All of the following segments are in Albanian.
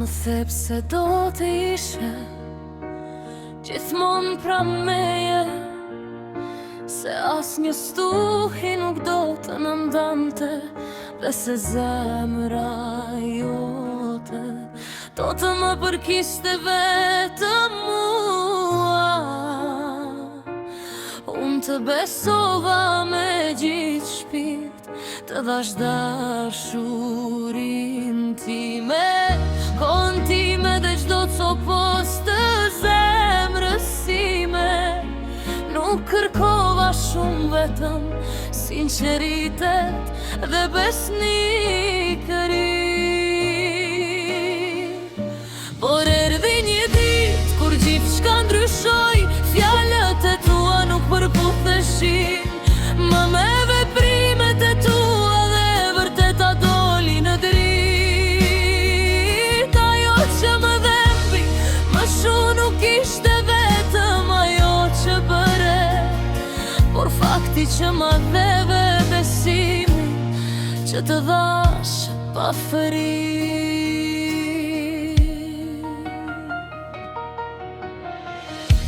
Më thep se do të ishe gjithmonë pranë meje, se as një stuhi nuk do të në ndante, dhe se zemra jote do të më përkiste vetëm mua. Unë të besova me gjithë shpirt, të dhash dashurin time, kohën time dhe çdo copos të zemrës sime. Nuk kërkova shumë, vetëm sinqeritet dhe besnikëri. Por erdhi një ditë kur gjithçka ndryshoi, fjalët e tua nuk përputheshin më me veprimet e tua, dhe vërteta doli në dritë. Ajo që më dhembi më shumë nuk ishte vetëm ajo që bëre, por fakti që më dheve besimin që të dhash pa fëri.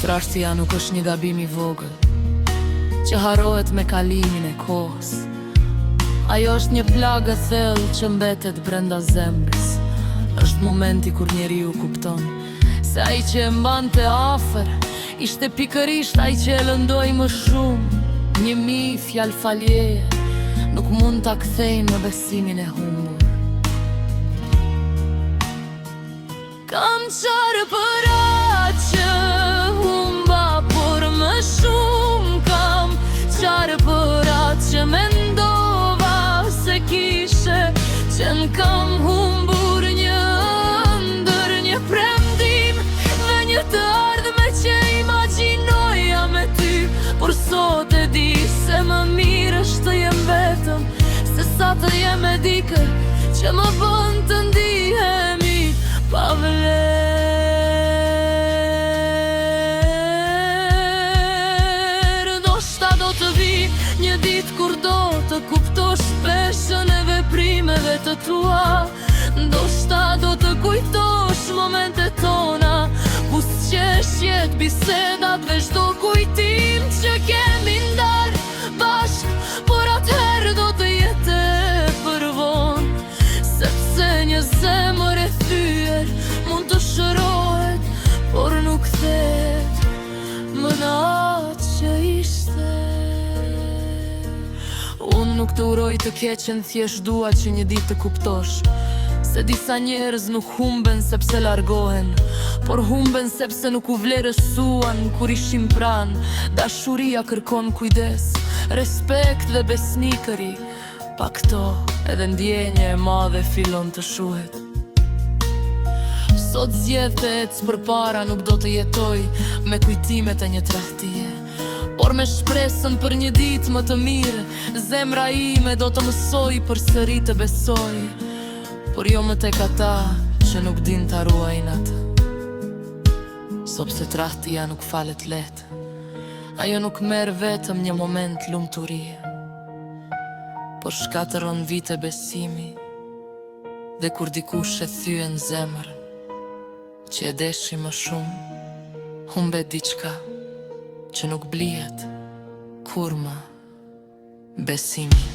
Trashtja nuk është një gabim i vogël që harohet me kalimin e kohës. Ajo është një plagë e thellë që mbetet brenda zemrës. Është momenti kur njeriu kupton se ai që e mbante afër ishte pikërisht ai që e lëndoi më shumë. 1000 fjalë faljeje nuk mund ta kthejnë në besimin e humbur. Kam qarë për atë që humba, por më shumë kam qarë për atë që mendova se kishe, që n'kam humbur një ëndër, një premtim dhe një të ardhme që imagjinoja me ty. Por sot e di se më mirë është të jem vetëm, se sa të jem e dikër që më bën të ndihemi pa vlerë. Ndoshta do të vi një ditë kur do të kuptosh peshën e veprimeve të tua. Ndoshta do të kujtosh momentet tona, buzëqeshjet, bisedat dhe çdo kujtim që kemi ndarë bashk. Por atëherë do të jetë e përvonë, sepse një zemër e thyer mund të shërohet, por nuk kthehet më në atë që ishte. Unë nuk të uroj të keqen, thjesht dua që një ditë të kuptosh se disa njerëz nuk humben sepse largohen, por humben sepse nuk u vlerësuan kur ishim pranë. Dashuria kërkon kujdes, respekt dhe besnikëri, pa këto edhe ndjenje e madhe fillon të shuhet. Sot zgjedhet përpara nuk do të jetoj me kujtimet e një tradhtie, por me shpresën për një ditë më të mirë. Zemra ime do të mësoj përsëri të besoj, por jo më tek ata që nuk din ta ruajnë atë. Sepse tradhtia nuk falet lehtë, ajo nuk merr vetëm një moment lumturie, por shkatëron vite besimi. Dhe kur dikush e thyen zemër që e deshi më shumë, humbet diçka që nuk blihet kur më, besimi.